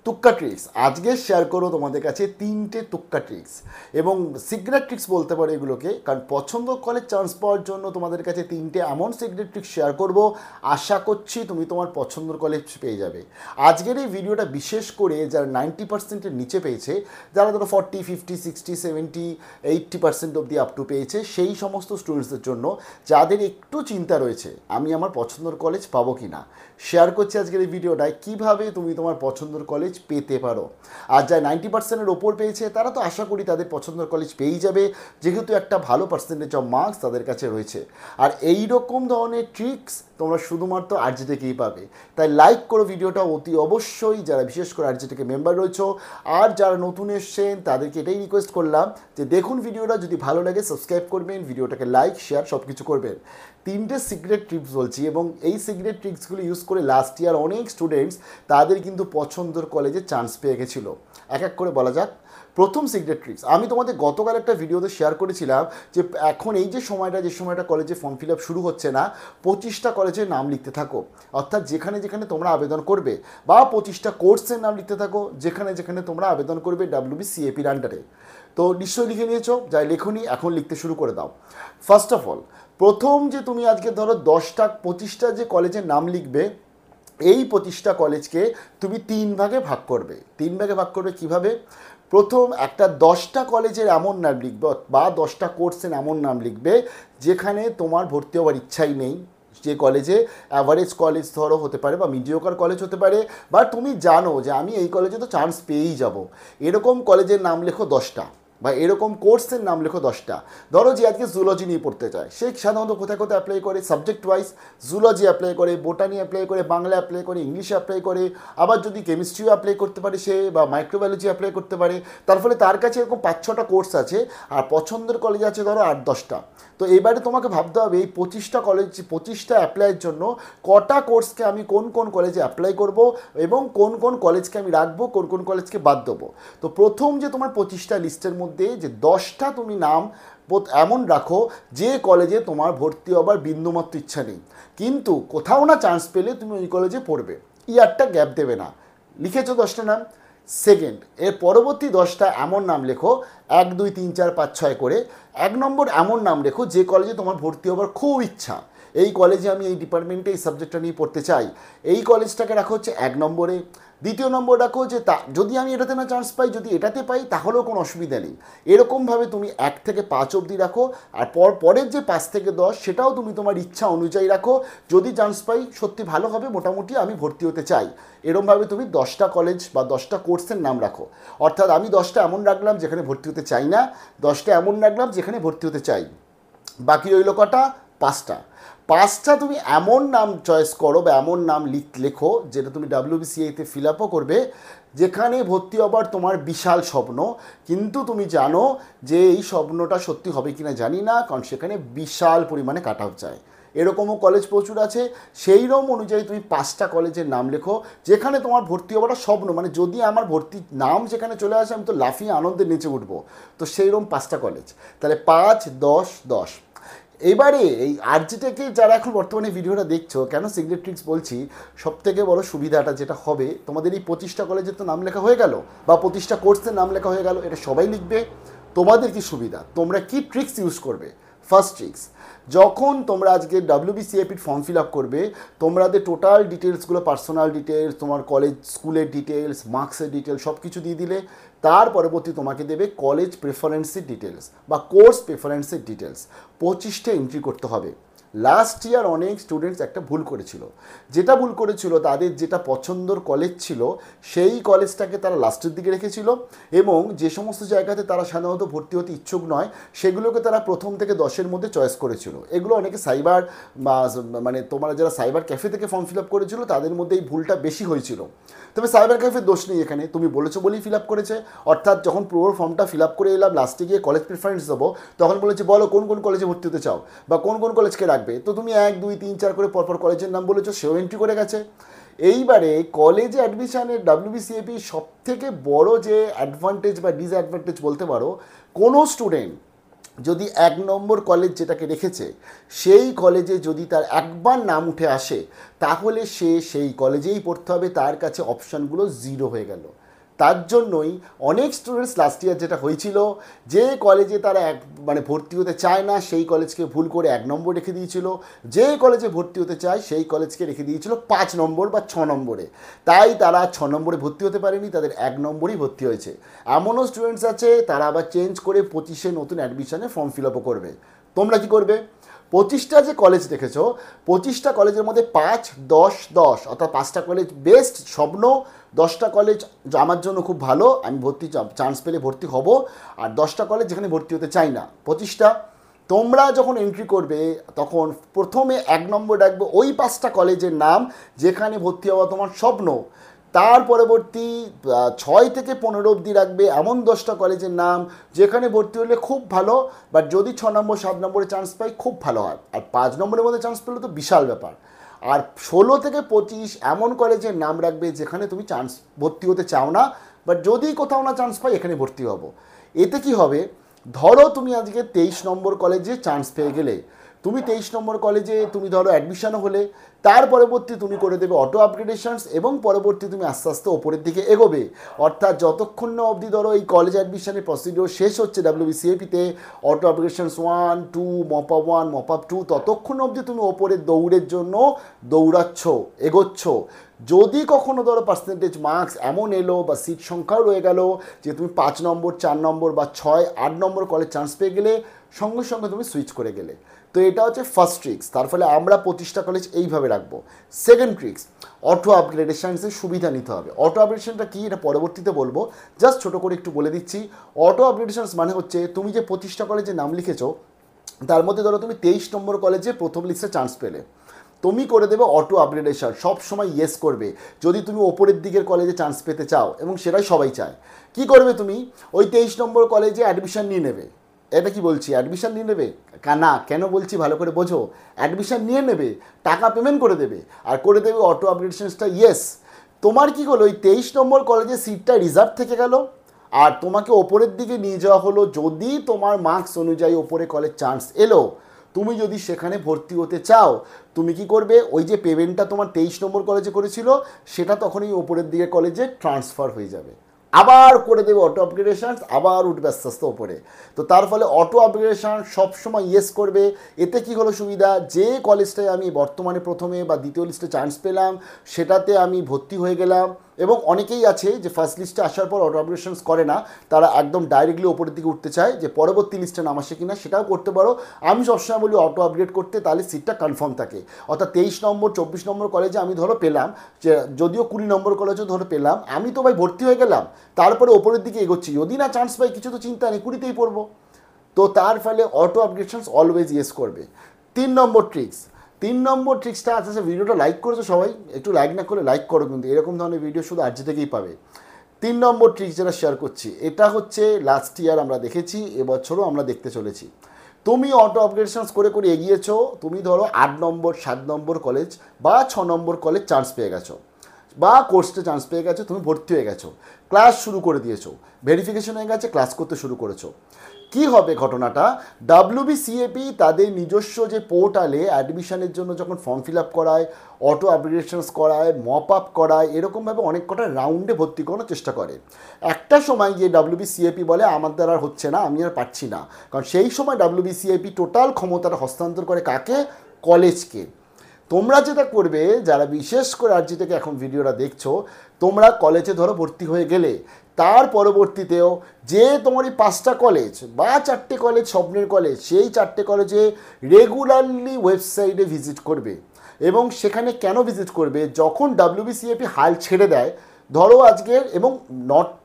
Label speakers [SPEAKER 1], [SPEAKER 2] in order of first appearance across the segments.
[SPEAKER 1] তুক্কা tricks আজকে share করো তোমাদের কাছে তিনটে তুক্কা ট্রিক্স এবং সিক্রেট ট্রিক্স বলতে পারো এগুলোকে, কারণ পছন্দ কলেজ চান্স পাওয়ার জন্য তোমাদের কাছে তিনটে এমন সিক্রেট ট্রিক্স শেয়ার করব, আশা করছি তুমি তোমার পছন্দের কলেজ পেয়ে যাবে। আজকের এই ভিডিওটা বিশেষ করে যারা 90%-এর নিচে পেয়েছে, যারা ধরো 40, 50, 60, 70, 80% অবধি আপ টু পেয়েছে, সেই সমস্ত স্টুডেন্টসদের জন্য যাদের একটু চিন্তা রয়েছে আমি আমার পছন্দের কলেজ পাবো কি না, শেয়ার করছি আজকের এই ভিডিওটায় কীভাবে তুমি তোমার পছন্দের কলেজ পেতে পারো। আর যা 90%-এর ওপর পেয়েছে তারা তো আশা করি তাদের পছন্দের কলেজ পেয়েই যাবে, যেহেতু একটা ভালো পার্সেন্টেজ অফ মার্কস তাদের কাছে রয়েছে। আর এই রকম ধরনের ট্রিক্স তোমরা শুধুমাত্র আরজি থেকেই পাবে, তাই লাইক করো ভিডিওটা অতি অবশ্যই, যারা বিশেষ করে আরজি থেকে মেম্বার রয়েছে। আর যারা নতুন এসছেন তাদেরকে এটাই রিকোয়েস্ট করলাম যে দেখুন ভিডিওটা, যদি ভালো লাগে সাবস্ক্রাইব করবেন, ভিডিওটাকে লাইক শেয়ার সব কিছু করবেন। তিনটে সিক্রেট ট্রিক্স বলছি এবং এই সিক্রেট ট্রিক্সগুলো ইউজ করে লাস্ট ইয়ার অনেক স্টুডেন্টস তাদের কিন্তু পছন্দের কলেজে চান্স পেয়ে গেছিলো। এক এক করে বলা যাক। প্রথম সিক্রেট ট্রিক্স আমি তোমাদের গতকাল একটা ভিডিওতে শেয়ার করেছিলাম যে এখন এই যে সময়টা কলেজে ফর্ম ফিল আপ শুরু হচ্ছে না, 25টা কলেজের নাম লিখতে থাকো, অর্থাৎ যেখানে যেখানে তোমরা আবেদন করবে, বা 25টা কোর্সের নাম লিখতে থাকো যেখানে যেখানে তোমরা আবেদন করবে WBCAPর আন্ডারে। তো নিশ্চয়ই লিখে নিয়েছো, যাই লেখনি এখন লিখতে শুরু করে দাও। ফার্স্ট অফ অল, প্রথম যে তুমি আজকে ধরো 25টা যে কলেজের নাম লিখবে, এই 25টা কলেজকে তুমি 3 ভাগে ভাগ করবে। 3 ভাগে ভাগ করবে কীভাবে? প্রথম একটা 10টা কলেজের এমন নাম লিখবে বা 10টা কোর্সের এমন নাম লিখবে যেখানে তোমার ভর্তি হওয়ার ইচ্ছাই নেই, যে কলেজে অ্যাভারেজ কলেজ ধরো হতে পারে বা মিডিওকার কলেজ হতে পারে, বা তুমি জানো যে আমি এই কলেজে তো চান্স পেয়েই যাব, এরকম কলেজের নাম লেখো 10টা, বা এরকম কোর্সের নাম লেখো 10টা। ধরো যে আজকে জুলজি নিয়ে পড়তে চায়, সে সাধারণত কোথায় কোথায় অ্যাপ্লাই করে, সাবজেক্ট ওয়াইজ জুলজি অ্যাপ্লাই করে, বোটানি অ্যাপ্লাই করে, বাংলা অ্যাপ্লাই করে, ইংলিশে অ্যাপ্লাই করে, আবার যদি কেমিস্ট্রিও অ্যাপ্লাই করতে পারে সে, বা মাইক্রোবায়োলজি অ্যাপ্লাই করতে পারে। তার ফলে তার কাছে এরকম 5-6টা কোর্স আছে, আর পছন্দের কলেজ আছে ধরো 8-10টা। তো এবারে তোমাকে ভাবতে হবে এই 25টা কলেজ, 25টা অ্যাপ্লাইয়ের জন্য কটা কোর্সকে আমি কোন কোন কলেজে অ্যাপ্লাই করব এবং কোন কোন কলেজকে আমি রাখবো, কোন কোন কলেজকে বাদ দেবো। তো প্রথম যে তোমার 25টা লিস্টের মধ্যে যে 10টা তুমি নাম এমন রাখো যে কলেজে তোমার ভর্তি হবার বিন্দুমাত্র ইচ্ছা নেই, কিন্তু কোথাও না চান্স পেলে তুমি ওই কলেজে পড়বে, ইয়ারটা গ্যাপ দেবে না। লিখেছো 10টা নাম। সেকেন্ড, এর পরবর্তী 10টা এমন নাম লেখো 1, 2, 3, 4, 5, 6 করে। 1 নম্বর এমন নাম লেখো যে কলেজে তোমার ভর্তি হবার খুব ইচ্ছা, এই কলেজে আমি এই ডিপার্টমেন্টে এই সাবজেক্টটা নিয়ে পড়তে চাই, এই কলেজটাকে রাখো হচ্ছে 1 নম্বরে। দ্বিতীয় নম্বর রাখো যে যদি আমি এটাতে না চান্স পাই, যদি এটাতে পাই তাহলেও কোনো অসুবিধা নেই। এরকমভাবে তুমি 1 থেকে 5 অবধি রাখো, আর পরের যে 5 থেকে 10 সেটাও তুমি তোমার ইচ্ছা অনুযায়ী রাখো, যদি চান্স পাই সত্যি ভালো হবে, মোটামুটি আমি ভর্তি হতে চাই। এরকমভাবে তুমি 10টা কলেজ বা 10টা কোর্সের নাম রাখো। অর্থাৎ আমি 10টা এমন রাখলাম যেখানে ভর্তি হতে চাই না, 10টা এমন রাখলাম যেখানে ভর্তি হতে চাই, বাকি রইল কটা? 5টা তুমি এমন নাম চয়েস করো বা এমন নাম লেখো যেটা তুমি WBCAতে ফিল আপও করবে, যেখানে ভর্তি হবার তোমার বিশাল স্বপ্ন, কিন্তু তুমি জানো যে এই স্বপ্নটা সত্যি হবে কিনা জানি না, কারণ সেখানে বিশাল পরিমাণে কাট অফ যায়। এরকমও কলেজ প্রচুর আছে। সেই রকম অনুযায়ী তুমি 5টা কলেজের নাম লেখো যেখানে তোমার ভর্তি হওয়াটা স্বপ্ন, মানে যদি আমার ভর্তির নাম যেখানে চলে আসে আমি তো লাফিয়ে আনন্দের নিচে উঠবো। তো সেই রকম 5টা কলেজ, তাহলে 5, 10, 10। এবারে এই আরজি থেকে যারা এখন বর্তমানে ভিডিওটা দেখছো, কেন সিক্রেট ট্রিক্স বলছি, সবথেকে বড় সুবিধাটা যেটা হবে, তোমাদের এই 25টা কলেজের তো নাম লেখা হয়ে গেল বা 25টা কোর্সের নাম লেখা হয়ে গেল, এটা সবাই লিখবে। তোমাদের কি সুবিধা, তোমরা কি ট্রিক্স ইউজ করবে? ফার্স্ট ট্রিক্স, যখন তোমরা আজকে WBCAPর ফর্ম ফিল আপ করবে, তোমাদের টোটাল ডিটেলসগুলো, পার্সোনাল ডিটেলস, তোমার কলেজ স্কুলের ডিটেলস, মার্কসের ডিটেলস সব কিছু দিয়ে দিলে, তার পরবর্তী তোমাকে দেবে কলেজ প্রেফারেন্সের ডিটেলস বা কোর্স প্রেফারেন্সের ডিটেলস। 25টা এন্ট্রি করতে হবে। লাস্ট ইয়ার অনেক স্টুডেন্টস একটা ভুল করেছিল, তাদের যেটা পছন্দর কলেজ ছিল সেই কলেজটাকে তারা লাস্টের দিকে রেখেছিল, এবং যে সমস্ত জায়গাতে তারা সাধারণত ভর্তি হতে ইচ্ছুক নয় সেগুলোকে তারা প্রথম থেকে 10-এর মধ্যে চয়েস করেছিল। এগুলো অনেকে সাইবার বা মানে তোমরা যারা সাইবার ক্যাফে থেকে ফর্ম ফিল আপ করেছিল তাদের মধ্যে এই ভুলটা বেশি হয়েছিল। তবে সাইবার ক্যাফের দোষ নেই এখানে, তুমি বলেছো বলেই ফিল আপ করেছে। অর্থাৎ যখন পুরো ফর্মটা ফিল আপ করে এলাম, লাস্টে গিয়ে কলেজ প্রেফারেন্স দেবো, তখন বলেছে বলো কোন কোন কলেজে ভর্তি হতে চাও বা কোন কোন কলেজকে রাখবে, তো তুমি 1, 2, 3, 4 করে পরপর কলেজের নাম বলেছো, সেও এন্ট্রি করে গেছে। এইবারে কলেজে অ্যাডমিশনের WBCAP সবথেকে বড় যে অ্যাডভান্টেজ বা ডিসঅ্যাডভান্টেজ বলতে পারো, কোনো স্টুডেন্ট যদি 1 নম্বর কলেজ যেটাকে রেখেছে সেই কলেজে যদি তার একবার নাম উঠে আসে তাহলে সে সেই কলেজেই পড়তে হবে, তার কাছে অপশানগুলো জিরো হয়ে গেল। তার জন্যই অনেক স্টুডেন্টস লাস্ট ইয়ার যেটা হয়েছিল, যে কলেজে তারা ভর্তি হতে চায় না সেই কলেজকে ভুল করে 1 নম্বর রেখে দিয়েছিল, যে কলেজে ভর্তি হতে চায় সেই কলেজকে রেখে দিয়েছিল 5 নম্বর বা 6 নম্বরে, তাই তারা 6 নম্বরে ভর্তি হতে পারেনি, তাদের 1 নম্বরেই ভর্তি হয়েছে। এমনও স্টুডেন্টস আছে তারা আবার চেঞ্জ করে 25-এ নতুন অ্যাডমিশনে ফর্ম ফিল আপও করবে। তোমরা কি করবে? 25টা যে কলেজ দেখেছো, 25টা কলেজের মধ্যে 5, 10, 10 অর্থাৎ 5টা কলেজ বেস্ট স্বপ্ন, 10টা কলেজ আমার জন্য খুব ভালো, আমি চান্স পেলে ভর্তি হব, আর 10টা কলেজ যেখানে ভর্তি হতে চাই না। 25টা তোমরা যখন এন্ট্রি করবে তখন প্রথমে 1 নম্বর রাখবে ওই 5টা কলেজের নাম যেখানে ভর্তি হওয়া তোমার স্বপ্ন, তার পরবর্তী 6 থেকে 15 অবধি রাখবে এমন 10টা কলেজের নাম যেখানে ভর্তি হলে খুব ভালো, বাট যদি 6 নম্বর 7 নম্বরে চান্স পাই খুব ভালো হয়, আর 5 নম্বরের মধ্যে চান্স পেলে তো বিশাল ব্যাপার। আর 16 থেকে 25 এমন কলেজের নাম রাখবে যেখানে তুমি চান্স ভর্তি হতে চাও না, বাট যদি কোথাও না চান্স পাই এখানে ভর্তি হব। এতে কি হবে, ধরো তুমি আজকে 23 নম্বর কলেজে চান্স পেয়ে গেলে, তুমি 23 নম্বর কলেজে তুমি ধরো অ্যাডমিশনও হলে, তার পরবর্তী তুমি করে দেবে অটো আপগ্রেডেশনস এবং পরবর্তী তুমি আস্তে আস্তে ওপরের দিকে এগোবে। অর্থাৎ যতক্ষণ না অবধি ধরো এই কলেজ অ্যাডমিশনের প্রসিডিওর শেষ হচ্ছে WBCAP-তে, auto upgradations 1, 2, mop up 1, mop up 2, ততক্ষণ অবধি তুমি ওপরের দৌড়ের জন্য দৌড়াচ্ছ, এগোচ্ছ। যদি কখনো ধরো পার্সেন্টেজ মার্কস এমন এলো বা সিট সংখ্যাও রয়ে গেল যে তুমি 5 নম্বর, 4 নম্বর বা 6, 8 নম্বর কলেজ চান্স পেয়ে গেলে, সঙ্গে সঙ্গে তুমি সুইচ করে গেলে। তো এটা হচ্ছে ফার্স্ট ট্রিক্স, তার ফলে আমরা 25টা কলেজ এইভাবে রাখবো। সেকেন্ড ট্রিক্স, অটো আপগ্রেডেশনসের সুবিধা নিতে হবে। অটো আপগ্রেডেশনটা কী এটা পরবর্তীতে বলবো, জাস্ট ছোটো করে একটু বলে দিচ্ছি। অটো আপগ্রেডেশনস মানে হচ্ছে তুমি যে 25টা কলেজে নাম লিখেছো তার মধ্যে ধরো তুমি 23 নম্বর কলেজে প্রথম লিস্টে চান্স পেলে, তুমি করে দেবে অটো আপগ্রেডেশন, সব সময় ইয়েস করবে যদি তুমি ওপরের দিকের কলেজে চান্স পেতে চাও, এবং সেটাই সবাই চায়। কি করবে তুমি, ওই 23 নম্বর কলেজে অ্যাডমিশন নিয়ে নেবে। এটা কি বলছি, অ্যাডমিশন নিয়ে নেবে না, কেন বলছি ভালো করে বোঝো, অ্যাডমিশন নিয়ে নেবে, টাকা পেমেন্ট করে দেবে আর করে দেবে অটো আপগ্রেডেশনসটা ইয়েস। তোমার কি হলো, ওই 23 নম্বর কলেজে সিটটা রিজার্ভ থেকে গেল আর তোমাকে ওপরের দিকে নিয়ে যাওয়া হলো। যদি তোমার মার্কস অনুযায়ী ওপরে কলেজ চান্স এলো, তুমি যদি সেখানে ভর্তি হতে চাও, তুমি কি করবে, ওই যে পেমেন্টটা তোমার 23 নম্বর কলেজে করেছিল সেটা তখনই ওপরের দিকে কলেজে ট্রান্সফার হয়ে যাবে, আবার করে দেবে অটো আপগ্রেডেশন, আবার উঠবে আস্তে আস্তে ওপরে। তো তার ফলে অটো আপগ্রেডেশন সবসময় ইয়েস করবে। এতে কি হলো সুবিধা, যে কলেজটায় আমি বর্তমানে প্রথমে বা দ্বিতীয় লিস্টে চান্স পেলাম সেটাতে আমি ভর্তি হয়ে গেলাম, এবং অনেকেই আছে যে ফার্স্ট লিস্টে আসার পর অটো আপগ্রেডেশনস করে না, তারা একদম ডাইরেক্টলি ওপরের দিকে উঠতে চায় যে পরবর্তী লিস্টে নাম আসে কিনা, সেটাও করতে পারো। আমি সবসময় বলি অটো আপগ্রেড করতে, তাহলে সিটটা কনফার্ম থাকে। অর্থাৎ 23 নম্বর 24 নম্বর কলেজে আমি ধরো পেলাম, যে যদিও 20 নম্বর কলেজও ধরো পেলাম, আমি তো ভাই ভর্তি হয়ে গেলাম, তারপরে ওপরের দিকে এগোচ্ছি, যদি না চান্স পাই কিছু তো চিন্তা নেই, 20তেই পড়বো। তো তার ফলে অটো আপগ্রেডেশনস অলওয়েজ ইয়েস করবে। 3 নম্বর ট্রিক্স, 3 নম্বর ট্রিক্সটা আছে, ভিডিওটা লাইক করেছো সবাই, একটু লাইক না করলে লাইক করো, কিন্তু এরকম ধরনের ভিডিও শুধু আর্জি থেকেই পাবে। 3 নম্বর ট্রিক্স যেটা শেয়ার করছি, এটা হচ্ছে লাস্ট ইয়ার আমরা দেখেছি, এবছরও আমরা দেখতে চলেছি। তুমি অটো আপগ্রেডেশনস করে করে এগিয়েছো, তুমি ধরো 8 নম্বর 7 নম্বর কলেজ বা 6 নম্বর কলেজ চান্স পেয়ে গেছো, বা কোর্সে চান্স পেয়ে গেছো, তুমি ভর্তি হয়ে গেছো, ক্লাস শুরু করে দিয়েছো, ভেরিফিকেশন হয়ে গেছে, ক্লাস করতে শুরু করেছো। কি হবে ঘটনাটা, WBCAP তাদের নিজস্ব যে পোর্টালে অ্যাডমিশনের জন্য যখন ফর্ম ফিল আপ করায়, অটো আপগ্রেডেশনস করায়, মপ আপ করায়, এরকমভাবে অনেক কটা রাউন্ডে ভর্তি করানোর চেষ্টা করে। একটা সময় গিয়ে WBCAP বলে আমার দ্বারা আর হচ্ছে না, আমি আর পারছি না, কারণ সেই সময় WBCAP টোটাল ক্ষমতাটা হস্তান্তর করে কাকে, কলেজকে। তোমরা যেটা করবে, যারা বিশেষ করে আরজি থেকে এখন ভিডিওটা দেখছো, তোমরা কলেজে ধরো ভর্তি হয়ে গেলে, তার পরবর্তীতেও যে তোমার এই 5টা কলেজ বা 4টে কলেজ স্বপ্নের কলেজ, সেই 4টে কলেজে রেগুলারলি ওয়েবসাইটে ভিজিট করবে। এবং সেখানে কেন ভিজিট করবে, যখন WBCAP হাল ছেড়ে দেয়, ধরো আজকের, এবং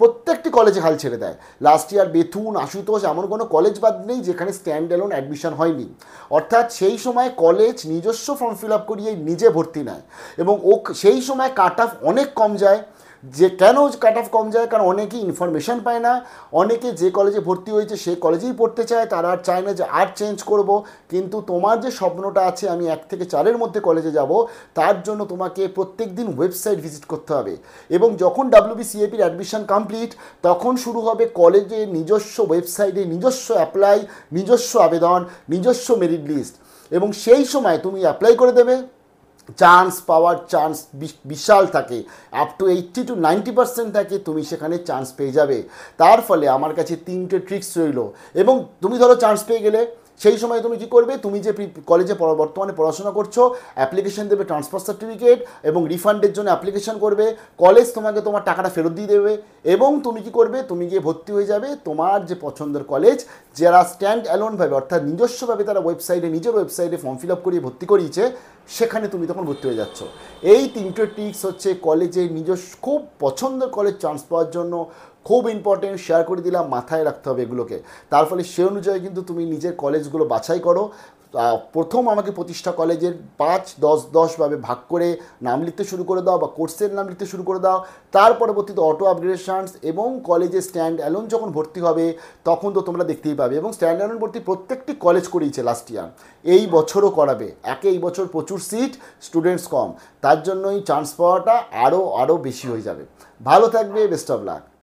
[SPEAKER 1] প্রত্যেকটি কলেজে হাল ছেড়ে দেয়, লাস্ট ইয়ার বেথুন, আশুতোষ, এমন কোনো কলেজ বাদ নেই যেখানে স্ট্যান্ড অ্যালোন অ্যাডমিশন হয়নি। অর্থাৎ সেই সময় কলেজ নিজস্ব ফর্ম ফিল আপ করিয়ে নিজে ভর্তি নেয়, এবং সেই সময় কাট অফ অনেক কম যায়। যে কেন কাট অফ কম যায়, কারণ অনেকেই ইনফরমেশান পায় না, অনেকে যে কলেজে ভর্তি হয়েছে সেই কলেজেই পড়তে চায়, তারা আর চায় না যে আর চেঞ্জ করব। কিন্তু তোমার যে স্বপ্নটা আছে আমি 1 থেকে 4-এর মধ্যে কলেজে যাব, তার জন্য তোমাকে প্রত্যেক দিন ওয়েবসাইট ভিজিট করতে হবে। এবং যখন WBCAPর অ্যাডমিশন কমপ্লিট, তখন শুরু হবে কলেজে নিজস্ব ওয়েবসাইটে নিজস্ব অ্যাপ্লাই, নিজস্ব আবেদন, নিজস্ব মেরিট লিস্ট। এবং সেই সময় তুমি অ্যাপ্লাই করে দেবে, চান্স পাওয়ার চান্স বিশাল থাকে, আপ টু 80-90% থাকে, তুমি সেখানে চান্স পেয়ে যাবে। তার ফলে আমার কাছে 3টে ট্রিক্স রইল। এবং তুমি ধরো চান্স পেয়ে গেলে, সেই সময় তুমি কি করবে, তুমি যে কলেজে বর্তমানে পড়াশোনা করছো, অ্যাপ্লিকেশন দেবে ট্রান্সফার সার্টিফিকেট এবং রিফান্ডের জন্য অ্যাপ্লিকেশন করবে, কলেজ তোমাকে তোমার টাকাটা ফেরত দিয়ে দেবে। এবং তুমি কি করবে, তুমি গিয়ে ভর্তি হয়ে যাবে তোমার যে পছন্দের কলেজ, যারা স্ট্যান্ড অ্যালোনভাবে অর্থাৎ নিজস্বভাবে তারা নিজের ওয়েবসাইটে ফর্ম ফিল আপ করিয়ে ভর্তি করিয়েছে, সেখানে তুমি তখন ভর্তি হয়ে যাচ্ছ। এই 3টে ট্রিক্স হচ্ছে কলেজে নিজস্ব খুব পছন্দের কলেজ চান্স পাওয়ার জন্য খুব ইম্পর্টেন্ট, শেয়ার করে দিলাম, মাথায় রাখতে হবে এগুলোকে। তার ফলে সে অনুযায়ী কিন্তু তুমি নিজের কলেজগুলো বাছাই করো। প্রথম আমাকে প্রতিষ্ঠা কলেজের 5-10-10 ভাবে ভাগ করে নাম লিখতে শুরু করে দাও বা কোর্সের নাম লিখতে শুরু করে দাও। তার পরবর্তীতে অটো আপগ্রেডেশনস এবং কলেজে স্ট্যান্ড অ্যালোন যখন ভর্তি হবে, তখন তো তোমরা দেখতেই পাবে। এবং স্ট্যান্ড অ্যালোন ভর্তি প্রত্যেকটি কলেজ করিয়েছে লাস্ট ইয়ার, এই বছরও করাবে। এই বছর প্রচুর সিট, স্টুডেন্টস কম, তার জন্যই চান্স পাওয়াটা আরও বেশি হয়ে যাবে। ভালো থাকবে, বেস্ট অফ লাক।